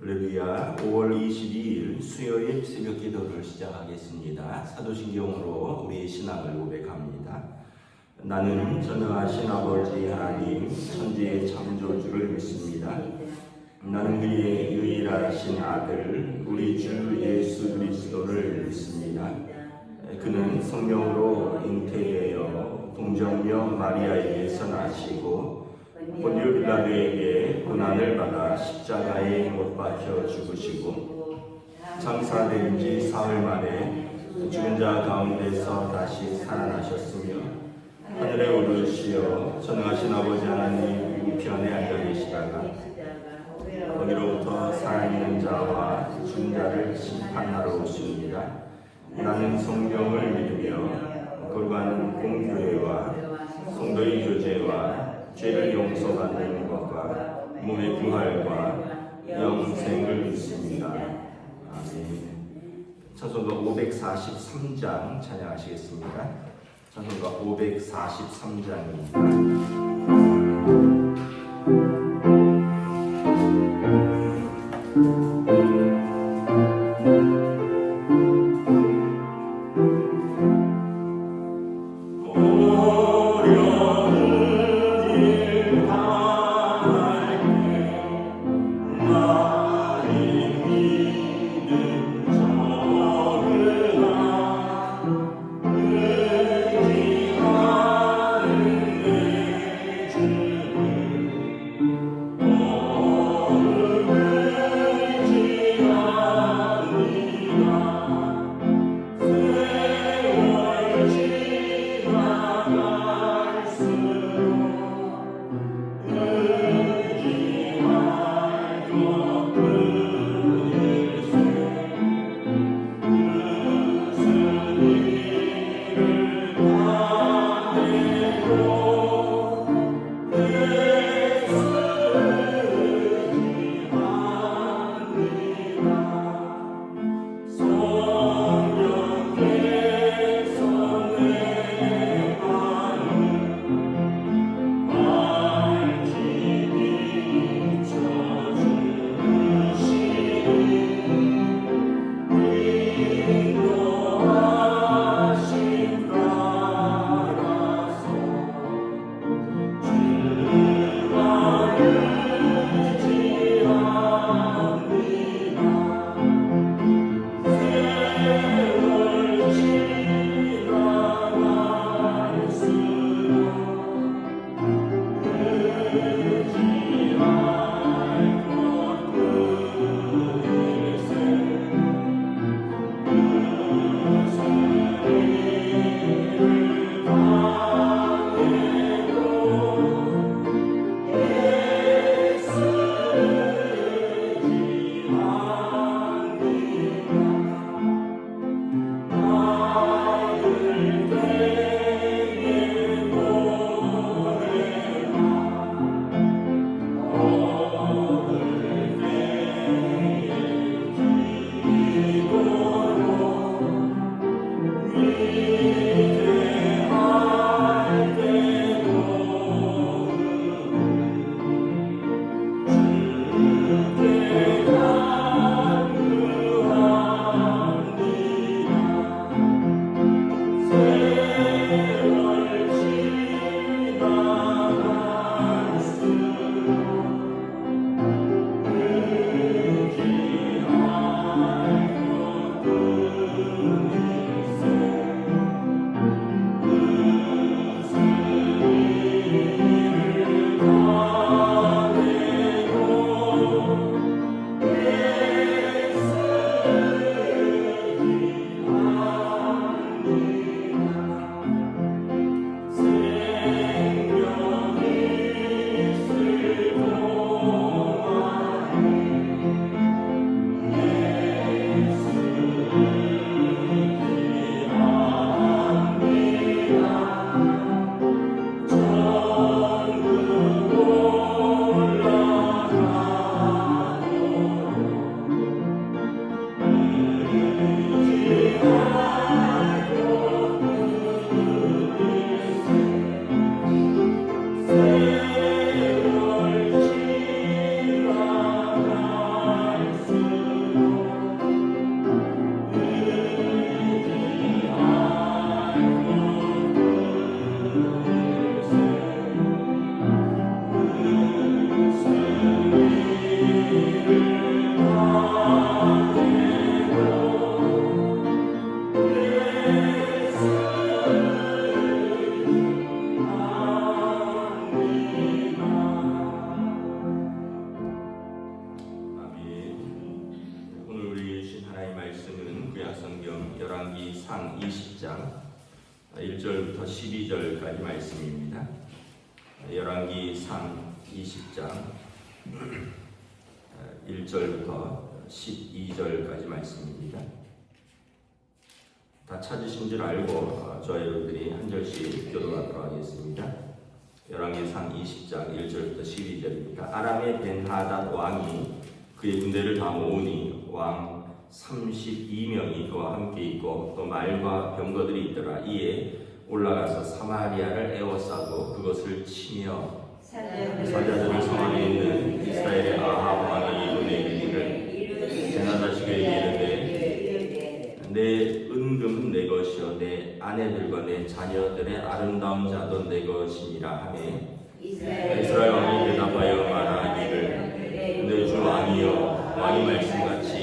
할렐루야. 5월 22일 수요일 새벽 기도를 시작하겠습니다. 사도신경으로 우리의 신앙을 고백합니다. 나는 전능하신 아버지 하나님 천지의 창조주를 믿습니다. 나는 그의 유일하신 아들 우리 주 예수 그리스도를 믿습니다. 그는 성령으로 잉태되어 동정녀 마리아에게서 나시고 본디오 빌라도에게 고난을 받아 십자가에 못 박혀 죽으시고 장사된 지 사흘 만에 죽은 자 가운데서 다시 살아나셨으며 하늘에 오르시어 전능하신 아버지 하나님 우편에 앉아 계시다가 거기로부터 살아있는 자와 죽은 자를 심판하러 오십니다. 나는 성경을 믿으며 거룩한 공교회와 성도의 교제와 죄를 용서받는 것과 몸의 부활과 영생을 믿습니다. 아멘. 찬송가 543장 찬양하시겠습니다. 찬송가 543장입니다. Oh 열왕기상 20장 1절부터 12절까지 말씀입니다. 열왕기상 20장 1절부터 12절까지 말씀입니다. 다 찾으신 줄 알고 저 여러분들이 한 절씩 교도하도록 하겠습니다. 열왕기상 20장 1절부터 12절입니다. 아람의 벤하닷 왕이 그의 군대를 다 모으니 왕 32명이 그와 함께 있고 또 말과 병거들이 있더라. 이에 올라가서 사마리아를 에워싸고 그것을 치며 사자들을 성 안에 있는 이스라엘의 아합 왕에게 보내기를 베나다시에게 이르되 내 은금은 내 것이요 내 아내들과 내 자녀들의 아름다운 자도 내 것이니라 하매 이스라엘 왕이 대답하여 말하기를 내 주 왕이여 왕이 말씀같이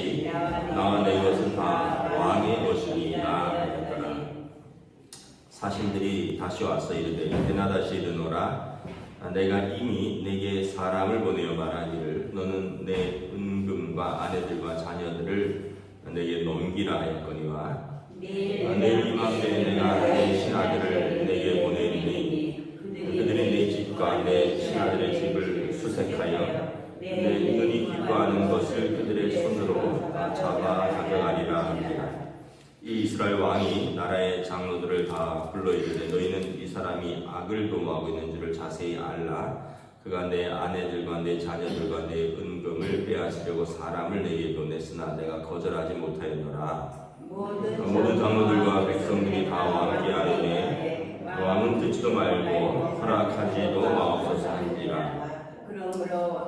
나와 내 것은 다 왕의 것이니라 하였더라. 사신들이 다시 와서 이르되 베나다시 이르노라 내가 이미 내게 사람을 보내어 말하기를 너는 내 은금과 아내들과 자녀들을 내게 넘기라 하였거니와 내일 이맘때 내가 내 신하들을 내게 보내리니 그들이 내 집과 내 신하들의 집을 수색하여 내 눈이 기뻐하는 것을 그들의 손으로 잡아 가져가리라 합니다. 이 이스라엘 왕이 나라의 장로들을 다 불러 이르되 너희는 이 사람이 악을 도모하고 있는 줄을 자세히 알라. 그가 내 아내들과 내 자녀들과 내 은금을 빼앗으려고 사람을 내게 보냈으나 내가 거절하지 못하였노라. 모든 장로들과 백성들이 다 왕께 아뢰되 왕은 듣지도 말고 허락하지도 마옵소서 한지라.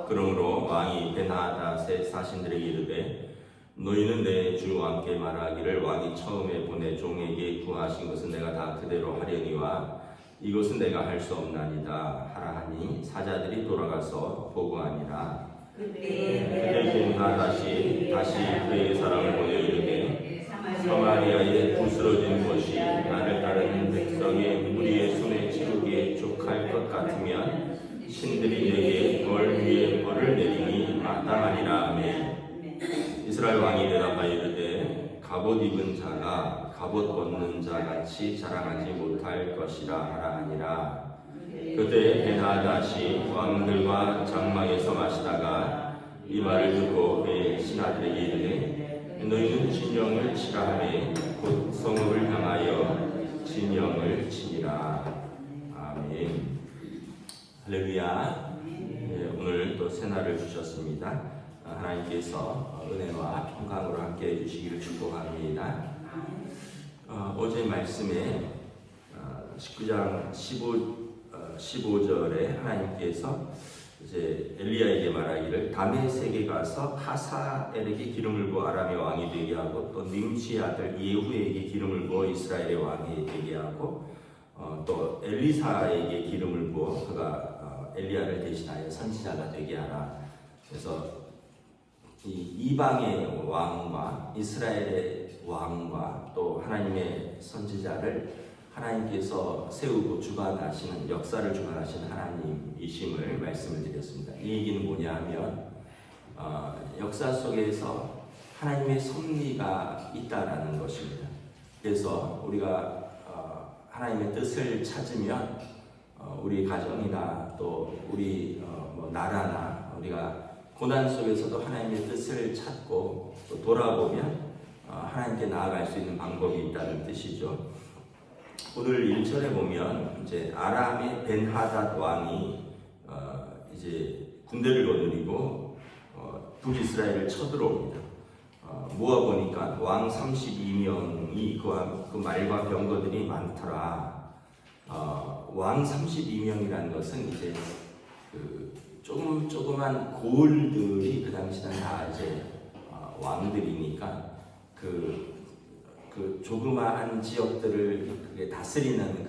그러므로 왕이 베나닷의 사신들에게 이르되 너희는 내 주 왕께 말하기를 왕이 처음에 보내 종에게 구하신 것은 내가 다 그대로 하려니와 이것은 내가 할 수 없나니다 하라 하니 사자들이 돌아가서 보고하니라. 그때 베나닷이 다시 그에게 사람을 보내 이르되 사마리아에 부스러진 것이 나를 따르는 백성의 무리의 손에 치르기에 족할 것 같으면 신들이 내게 벌 위에 벌을 내리니 마땅하니라 하매 이스라엘 왕이 대답하여 이르되 갑옷 입은 자가 갑옷 벗는 자 같이 자랑하지 못할 것이라 하라 하니라. 그때 베나닷이 왕들과 장막에서 마시다가 이 말을 듣고 그의 신하들에게 이르되 너희는 진영을 치라 하매 곧 성읍을 향하여 진영을 치니라. 아멘. 할렐루야. 오늘 또 새날을 주셨습니다. 하나님께서 은혜와 평강으로 함께 해주시기를 축복합니다. 어제 말씀에 19장 15절에 하나님께서 이제 엘리야에게 말하기를 다메섹에 가서 하사엘에게 기름을 부어 아람의 왕이 되게 하고 또 nim시의 아들 예후에게 기름을 부어 이스라엘의 왕이 되게 하고 또 엘리사에게 기름을 부어 그가 엘리야를 대신하여 선지자가 되게 하라. 그래서 이 이방의 왕과 이스라엘의 왕과 또 하나님의 선지자를 하나님께서 세우고 주관하시는 역사를 주관하시는 하나님이심을 말씀을 드렸습니다. 이 얘기는 뭐냐 하면 역사 속에서 하나님의 섭리가 있다라는 것입니다. 그래서 우리가 하나님의 뜻을 찾으면 우리 가정이나 또 우리 나라나 우리가 고난 속에서도 하나님의 뜻을 찾고 또 돌아보면 하나님께 나아갈 수 있는 방법이 있다는 뜻이죠. 오늘 1절에 보면 이제 아람의 벤하닷 왕이 이제 군대를 거느리고 북이스라엘을 쳐들어옵니다. 모아보니까 왕 32명이 그 말과 병거들이 많더라. 왕 32명이라는 것은 이제 그 조그만 고을들이 그 당시는 다 이제 왕들이니까 그 조그마한 지역들을 그게 다스리는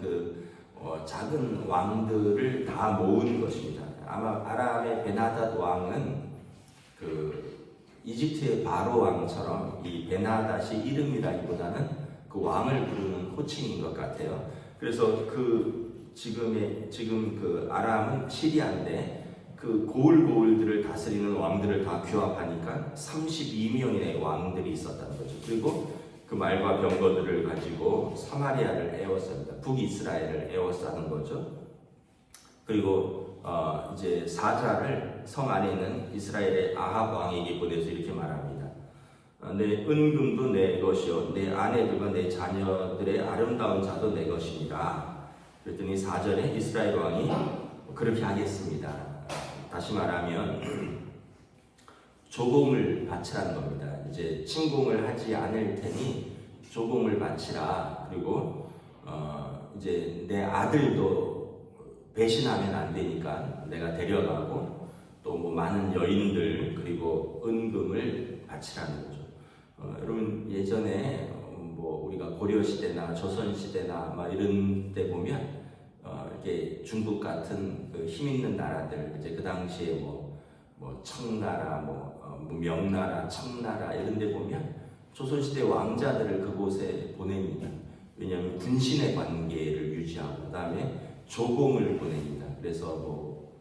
작은 왕들을 다 모은 것입니다. 아마 아람의 베나닷 왕은 이집트의 바로 왕처럼 이 베나닷이 이름이라기보다는 그 왕을 부르는 호칭인 것 같아요. 그래서 지금 그 아람은 시리아인데 그 고을들을 다스리는 왕들을 다 규합하니까 32명의 왕들이 있었다는 거죠. 그리고 그 말과 병거들을 가지고 사마리아를 에워쌉니다. 북이스라엘을 에워싸는 거죠. 그리고 이제 사자를 성 안에 있는 이스라엘의 아합 왕에게 보내서 이렇게 말합니다. 내 은금도 내 것이요 내 아내들과 내 자녀들의 아름다운 자도 내 것이니라. 그랬더니 4절에 이스라엘 왕이 그렇게 하겠습니다. 다시 말하면 조공을 바치라는 겁니다. 이제 침공을 하지 않을 테니 조공을 바치라. 그리고 이제 내 아들도 배신하면 안 되니까 내가 데려가고 또 뭐 많은 여인들 그리고 은금을 바치라는 거죠. 여러분 예전에 뭐 우리가 고려 시대나 조선 시대나 막 이런 때 보면 이렇게 중국 같은 그 힘 있는 나라들 이제 그 당시에 뭐 청나라 뭐 명나라 청나라 이런 데 보면 조선시대 왕자들을 그곳에 보냅니다. 왜냐하면 군신의 관계를 유지하고 그 다음에 조공을 보냅니다. 그래서 뭐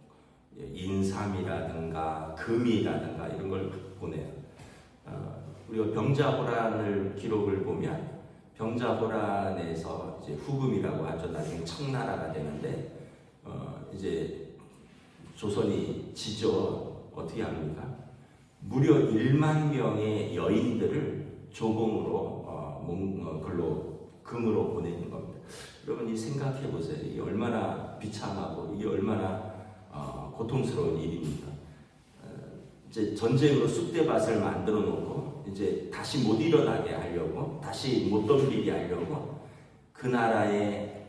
인삼이라든가 금이라든가 이런 걸 보내요. 우리가 병자호란을 기록을 보면 병자호란에서 이제 후금이라고 하죠. 나중에 청나라가 되는데 이제 조선이 지죠. 어떻게 합니까? 무려 1만 명의 여인들을 조공으로 금으로 보내는 겁니다. 여러분이 생각해 보세요. 이게 얼마나 비참하고 이게 얼마나 고통스러운 일입니까? 이제 전쟁으로 쑥대밭을 만들어 놓고 이제 다시 못 일어나게 하려고 다시 못 덤비게 하려고 그 나라의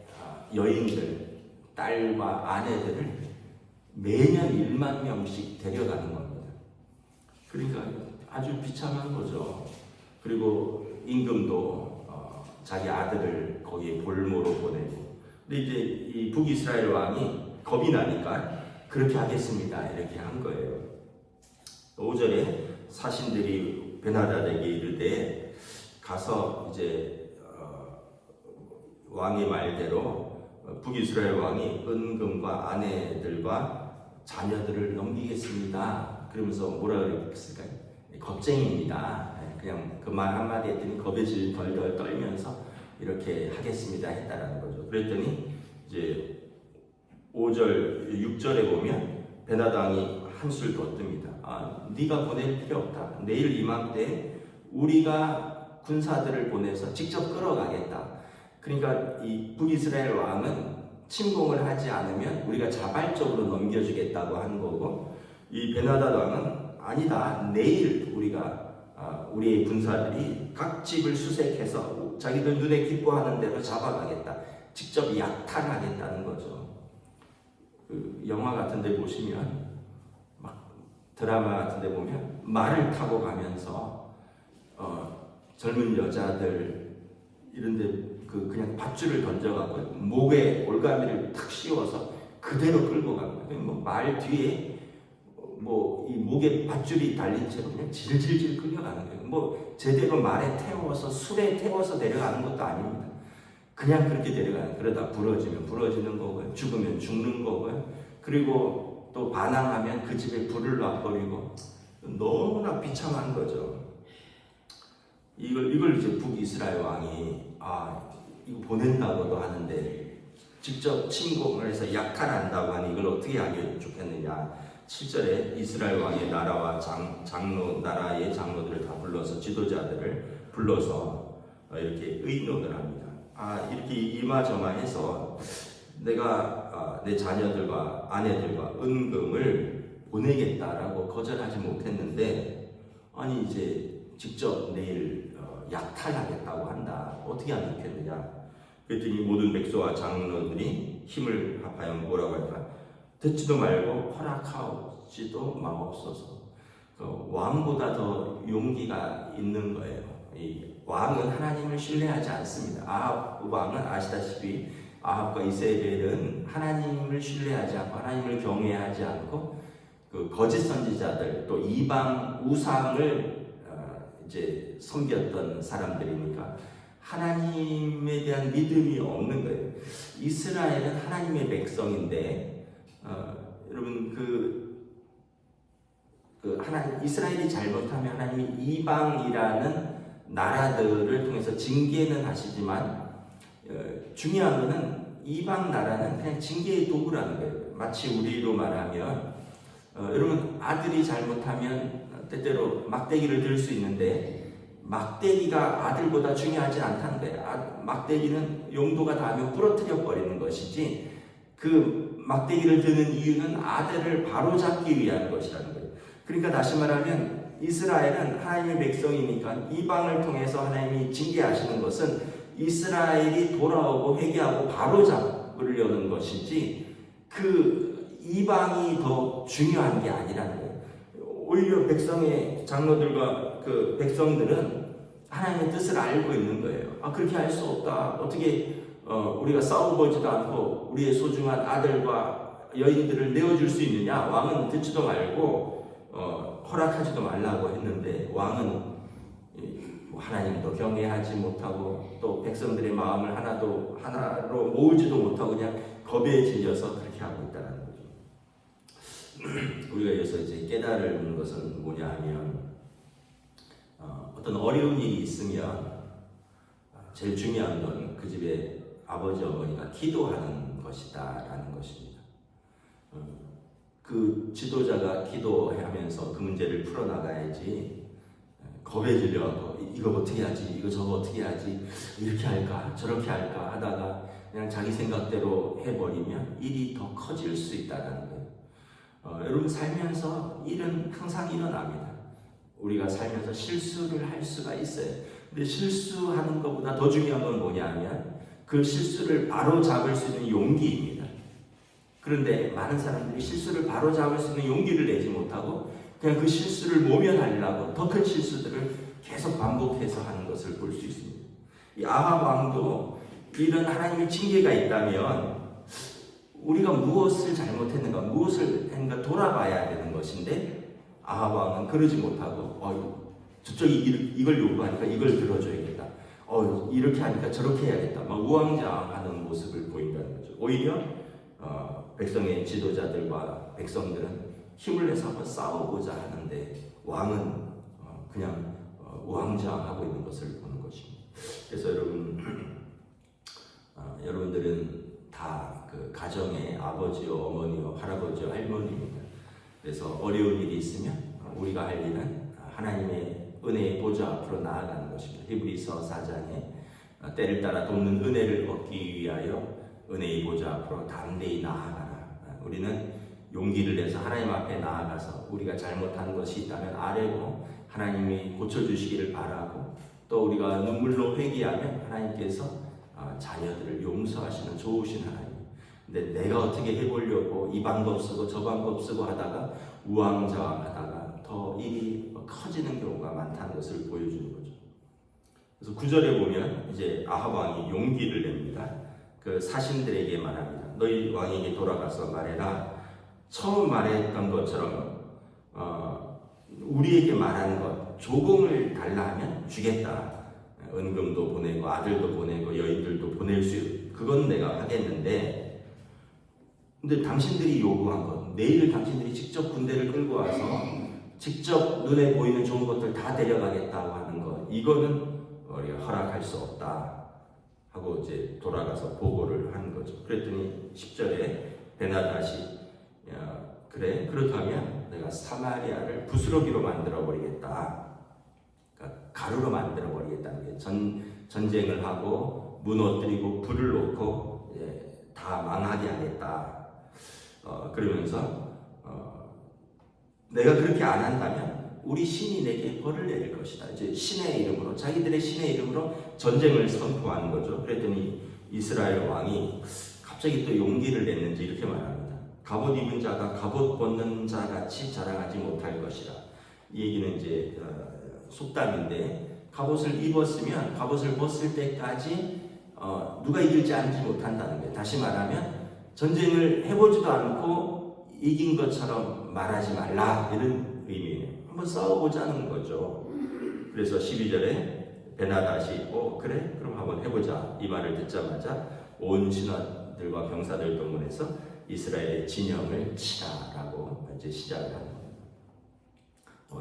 여인들, 딸과 아내들을 매년 1만 명씩 데려가는 겁니다. 그러니까 아주 비참한 거죠. 그리고 임금도 자기 아들을 거기에 볼모로 보내고. 근데 이제 이 북이스라엘 왕이 겁이 나니까 그렇게 하겠습니다. 이렇게 한 거예요. 5절에 사신들이 베나다에게 이르되 가서 이제 왕의 말대로 북이스라엘 왕이 은금과 아내들과 자녀들을 넘기겠습니다. 그러면서 뭐라 그랬을까요? 겁쟁입니다. 그냥 그 말 한마디 했더니 겁에 덜덜 떨면서 이렇게 하겠습니다 했다라는 거죠. 그랬더니 이제 5절, 6절에 보면 베나당이 한술 더 뜹니다. 네가 보낼 필요 없다. 내일 이맘때 우리가 군사들을 보내서 직접 끌어가겠다. 그러니까 이 북이스라엘 왕은 침공을 하지 않으면 우리가 자발적으로 넘겨주겠다고 한 거고 이 베나다 왕은 아니다. 내일 우리의 군사들이 각 집을 수색해서 자기들 눈에 기뻐하는 대로 잡아가겠다. 직접 약탈하겠다는 거죠. 그 영화 같은 데 보시면 막 드라마 같은 데 보면 말을 타고 가면서 젊은 여자들 이런 데 그냥 밧줄을 던져가고 목에 올가미를 탁 씌워서 그대로 끌고 갑니다. 말 뒤에 이 목에 밧줄이 달린 채로 그냥 질질질 끌려가는 거예요. 제대로 말에 태워서 술에 태워서 내려가는 것도 아닙니다. 그냥 그렇게 내려가는. 그러다 부러지면 부러지는 거고요. 죽으면 죽는 거고요. 그리고 또 반항하면 그 집에 불을 놔버리고 너무나 비참한 거죠. 이걸 이제 북이스라엘 왕이 이거 보낸다고도 하는데 직접 침공을 해서 약탈한다고 하니 이걸 어떻게 하기 좋겠느냐. 7절에 이스라엘 왕의 나라와 나라의 장로들을 다 불러서 지도자들을 불러서 이렇게 의논을 합니다. 이렇게 이마저마해서 내가 내 자녀들과 아내들과 은금을 보내겠다라고 거절하지 못했는데 이제 직접 내일 약탈하겠다고 한다. 어떻게 하면 좋겠느냐. 그랬더니 모든 백성과 장로들이 힘을 합하여 뭐라고 할까? 듣지도 말고 허락하지도 마옵소서. 왕보다 더 용기가 있는 거예요. 이 왕은 하나님을 신뢰하지 않습니다. 아합 왕은 아시다시피 아합과 이세벨은 하나님을 신뢰하지 않고 하나님을 경외하지 않고 그 거짓 선지자들 또 이방 우상을 이제 섬겼던 사람들이니까 하나님에 대한 믿음이 없는 거예요. 이스라엘은 하나님의 백성인데 여러분 이스라엘이 잘못하면 하나님이 이방이라는 나라들을 통해서 징계는 하시지만 중요한 것은 이방 나라는 그냥 징계의 도구라는 거예요. 마치 우리로 말하면 여러분 아들이 잘못하면 때때로 막대기를 들 수 있는데 막대기가 아들보다 중요하지 않다는 거예요. 막대기는 용도가 닿으면 부러뜨려 버리는 것이지 그 막대기를 드는 이유는 아들을 바로잡기 위한 것이라는 거예요. 그러니까 다시 말하면 이스라엘은 하나님의 백성이니까 이방을 통해서 하나님이 징계하시는 것은 이스라엘이 돌아오고 회개하고 바로잡으려는 것이지 그 이방이 더 중요한 게 아니라는 거예요. 오히려 백성의 장로들과 그 백성들은 하나님의 뜻을 알고 있는 거예요. 그렇게 할 수 없다. 어떻게 우리가 싸워보지도 않고 우리의 소중한 아들과 여인들을 내어줄 수 있느냐? 왕은 듣지도 말고 허락하지도 말라고 했는데 왕은 하나님도 경외하지 못하고 또 백성들의 마음을 하나로 모으지도 못하고 그냥 겁에 질려서 그렇게 하고 있다는 거죠. 우리가 여기서 이제 깨달은 것은 뭐냐 하면 어떤 어려운 일이 있으면 제일 중요한 건 그 집에 아버지 어머니가 기도하는 것이다 라는 것입니다. 그 지도자가 기도하면서 그 문제를 풀어나가야지 겁에 질려서 이거 어떻게 하지, 이거 저거 어떻게 하지, 이렇게 할까 저렇게 할까 하다가 그냥 자기 생각대로 해버리면 일이 더 커질 수 있다는 거예요. 여러분 살면서 일은 항상 일어납니다. 우리가 살면서 실수를 할 수가 있어요. 근데 실수하는 것보다 더 중요한 건 뭐냐면 그 실수를 바로 잡을 수 있는 용기입니다. 그런데 많은 사람들이 실수를 바로 잡을 수 있는 용기를 내지 못하고 그냥 그 실수를 모면하려고 더 큰 실수들을 계속 반복해서 하는 것을 볼 수 있습니다. 이 아합 왕도 이런 하나님의 징계가 있다면 우리가 무엇을 잘못했는가, 무엇을 했는가 돌아봐야 되는 것인데 아합 왕은 그러지 못하고 저쪽이 이걸 요구하니까 이걸 들어줘야겠다. 이렇게 하니까 저렇게 해야겠다. 막 우왕좌왕하는 모습을 보인다는 거죠. 오히려 백성의 지도자들과 백성들은 힘을 내서 한번 싸워보자 하는데 왕은 그냥 우왕좌왕하고 있는 것을 보는 것입니다. 그래서 여러분들은 다 그 가정의 아버지요, 어머니요, 할아버지요, 할머니입니다. 그래서 어려운 일이 있으면 우리가 할 일은 하나님의 은혜의 보좌 앞으로 나아가는 것입니다. 히브리서 4장에 때를 따라 돕는 은혜를 얻기 위하여 은혜의 보좌 앞으로 담대히 나아가라. 우리는 용기를 내서 하나님 앞에 나아가서 우리가 잘못한 것이 있다면 아뢰고 하나님이 고쳐주시기를 바라고 또 우리가 눈물로 회개하면 하나님께서 자녀들을 용서하시는 좋으신 하나님. 근데 내가 어떻게 해보려고 이 방법 쓰고 저 방법 쓰고 하다가 우왕좌왕하다가 더 일이 커지는 경우가 많다는 것을 보여주는 거죠. 그래서 9절에 보면 이제 아합 왕이 용기를 냅니다. 그 사신들에게 말합니다. 너희 왕에게 돌아가서 말해라. 처음 말했던 것처럼 우리에게 말한 것 조공을 달라 하면 주겠다. 은금도 보내고 아들도 보내고 여인들도 보낼 수 그건 내가 하겠는데 근데 당신들이 요구한 것 내일 당신들이 직접 군대를 끌고 와서 직접 눈에 보이는 좋은 것들 다 데려가겠다고 하는 것 이거는 우리가 허락할 수 없다 하고 이제 돌아가서 보고를 한 거죠. 그랬더니 10절에 베나다시 그래 그렇다면 내가 사마리아를 부스러기로 만들어 버리겠다. 그러니까 가루로 만들어 버리겠다는 게 전쟁을 하고 무너뜨리고 불을 놓고 다 망하게 하겠다. 그러면서 내가 그렇게 안 한다면 우리 신이 내게 벌을 내릴 것이다. 이제 신의 이름으로 자기들의 신의 이름으로 전쟁을 선포하는 거죠. 그랬더니 이스라엘 왕이 갑자기 또 용기를 냈는지 이렇게 말합니다. 갑옷 입은 자가 갑옷 벗는 자 같이 자랑하지 못할 것이라. 이 얘기는 이제 속담인데 갑옷을 입었으면 갑옷을 벗을 때까지 누가 이길지 알지 못한다는 거예요. 다시 말하면 전쟁을 해보지도 않고 이긴 것처럼 말하지 말라 이런 의미예요. 한번 싸워보자는 거죠. 그래서 12절에 베나다시 그래? 그럼 한번 해보자. 이 말을 듣자마자 온 신하들과 병사들 동원해서 이스라엘의 진영을 치라라고 이제 시작을 하는 겁니다.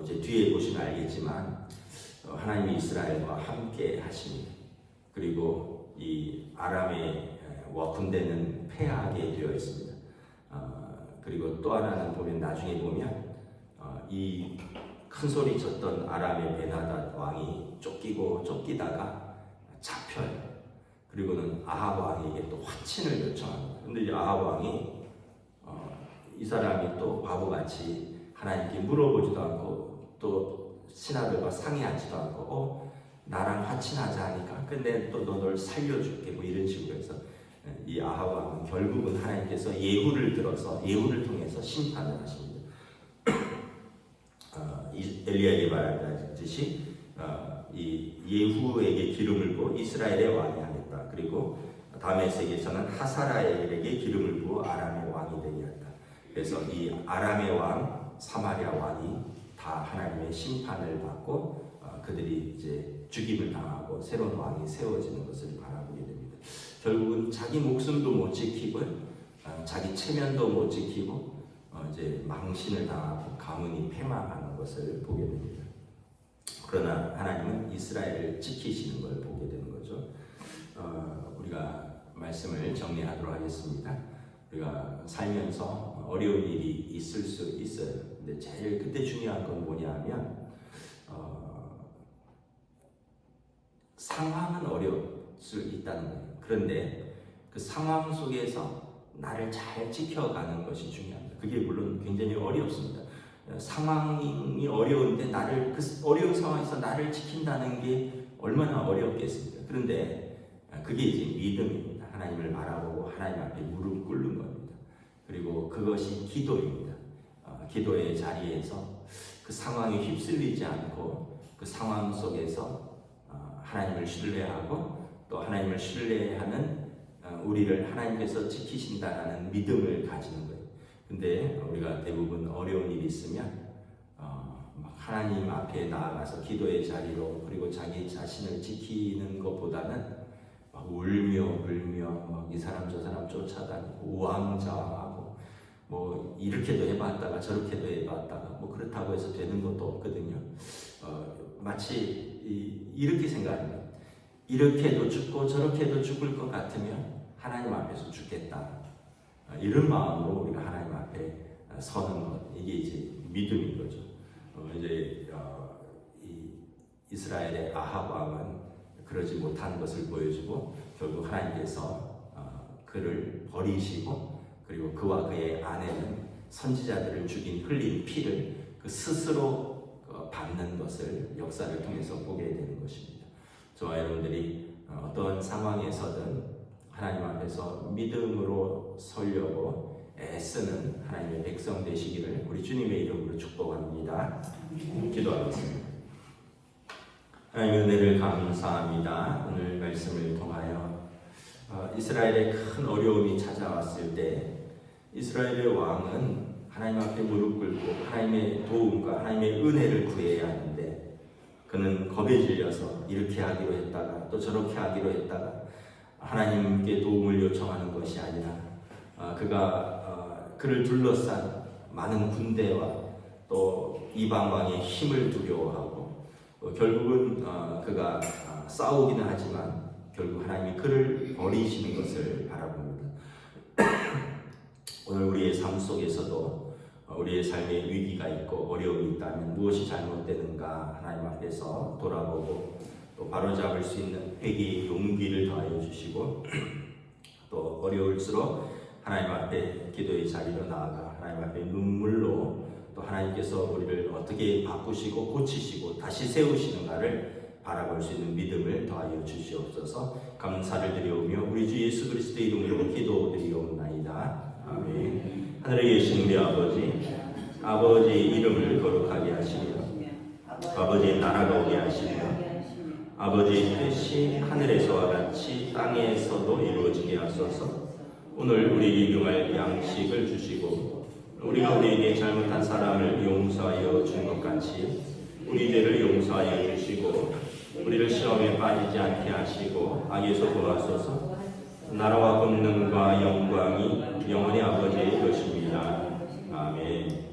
이제 뒤에 보시면 알겠지만 하나님이 이스라엘과 함께 하십니다. 그리고 이 아람의 군대는 패하게 되어 있습니다. 그리고 또 하나는 보면 나중에 보면 이 큰 소리 쳤던 아람의 베나닷 왕이 쫓기다가 잡혀요. 그리고는 아합 왕에게 또 화친을 요청합니다. 근데 이제 아합 왕이 이 사람이 또 바보같이 하나님께 물어보지도 않고 또 신하들과 상의하지도 않고 나랑 화친하자 하니까 근데 또 널 살려줄게 뭐 이런 식으로 해서 이 아합 왕은 결국은 하나님께서 예후를 통해서 심판을 하십니다. 엘리야에게 말하듯이 이 예후에게 기름을 부어 이스라엘의 왕이 하겠다. 그리고 다메섹에서는 하사라엘에게 기름을 부어 아람의 왕이 되게 한다. 그래서 이 아람의 왕, 사마리아 왕이 다 하나님의 심판을 받고 그들이 이제 죽임을 당하고 새로운 왕이 세워지는 것을 바라보게 됩니다. 결국은 자기 목숨도 못 지키고 자기 체면도 못 지키고 이제 망신을 당하고 가문이 패망하는 것을 보게 됩니다. 그러나 하나님은 이스라엘을 지키시는 걸 보게 되는 거죠. 우리가 말씀을 정리하도록 하겠습니다. 우리가 살면서 어려운 일이 있을 수 있어요. 근데 제일 그때 중요한 건 뭐냐면 상황은 어려울 수 있다는 거예요. 그런데 그 상황 속에서 나를 잘 지켜가는 것이 중요합니다. 그게 물론 굉장히 어렵습니다. 상황이 어려운데 그 어려운 상황에서 나를 지킨다는 게 얼마나 어렵겠습니까? 그런데 그게 이제 믿음입니다. 하나님을 바라보고 하나님 앞에 무릎 꿇는 겁니다. 그리고 그것이 기도입니다. 기도의 자리에서 그 상황에 휩쓸리지 않고 그 상황 속에서 하나님을 신뢰하고 또 하나님을 신뢰하는 우리를 하나님께서 지키신다라는 믿음을 가지는 거예요. 근데 우리가 대부분 어려운 일이 있으면 하나님 앞에 나아가서 기도의 자리로 그리고 자기 자신을 지키는 것보다는 막 울며 불며 이 사람 저 사람 쫓아다니고 우왕좌왕하고 뭐 이렇게도 해봤다가 저렇게도 해봤다가 뭐 그렇다고 해서 되는 것도 없거든요. 마치 이렇게 생각합니다. 이렇게도 죽고 저렇게도 죽을 것 같으면 하나님 앞에서 죽겠다. 이런 마음으로 우리가 하나님 앞에 서는 것, 이게 이제 믿음인 거죠. 이 이스라엘의 아합 왕은 그러지 못한 것을 보여주고 결국 하나님께서 그를 버리시고 그리고 그와 그의 아내는 선지자들을 죽인 흘린 피를 그 스스로 받는 것을 역사를 통해서 보게 되는 것입니다. 저와 여러분들이 어떤 상황에서든 하나님 앞에서 믿음으로 서려고 애쓰는 하나님의 백성 되시기를 우리 주님의 이름으로 축복합니다. 기도하겠습니다. 하나님의 은혜를 감사합니다. 오늘 말씀을 통하여 이스라엘의 큰 어려움이 찾아왔을 때 이스라엘의 왕은 하나님 앞에 무릎 꿇고 하나님의 도움과 하나님의 은혜를 구해야 하는데 그는 겁에 질려서 이렇게 하기로 했다가 또 저렇게 하기로 했다가 하나님께 도움을 요청하는 것이 아니라 그를 둘러싼 많은 군대와 또 이방 왕의 힘을 두려워하고 결국은 그가 싸우기는 하지만 결국 하나님이 그를 버리시는 것을 바라봅니다. 오늘 우리의 삶 속에서도 우리의 삶에 위기가 있고 어려움이 있다면 무엇이 잘못되는가 하나님 앞에서 돌아보고 또 바로잡을 수 있는 회개의 용기를 더하여 주시고 또 어려울수록 하나님 앞에 기도의 자리로 나아가 하나님 앞에 눈물로 또 하나님께서 우리를 어떻게 바꾸시고 고치시고 다시 세우시는가를 바라볼 수 있는 믿음을 더하여 주시옵소서. 감사를 드리오며 우리 주 예수 그리스도의 이름으로 기도드리옵나이다. 아멘. 하늘에 계신 우리 아버지의 이름을 거룩하게 하시며 아버지의 나라가 오게 하시며 아버지의 뜻이 하늘에서와 같이 땅에서도 이루어지게 하소서. 오늘 우리에게 용할 양식을 주시고 우리가 우리에게 잘못한 사람을 용서하여 준 것 같이 우리 죄를 용서하여 주시고 우리를 시험에 빠지지 않게 하시고 악에서 도와소서. 나라와 권능과 영광이 영원히 아버지의 것입니다. 아멘.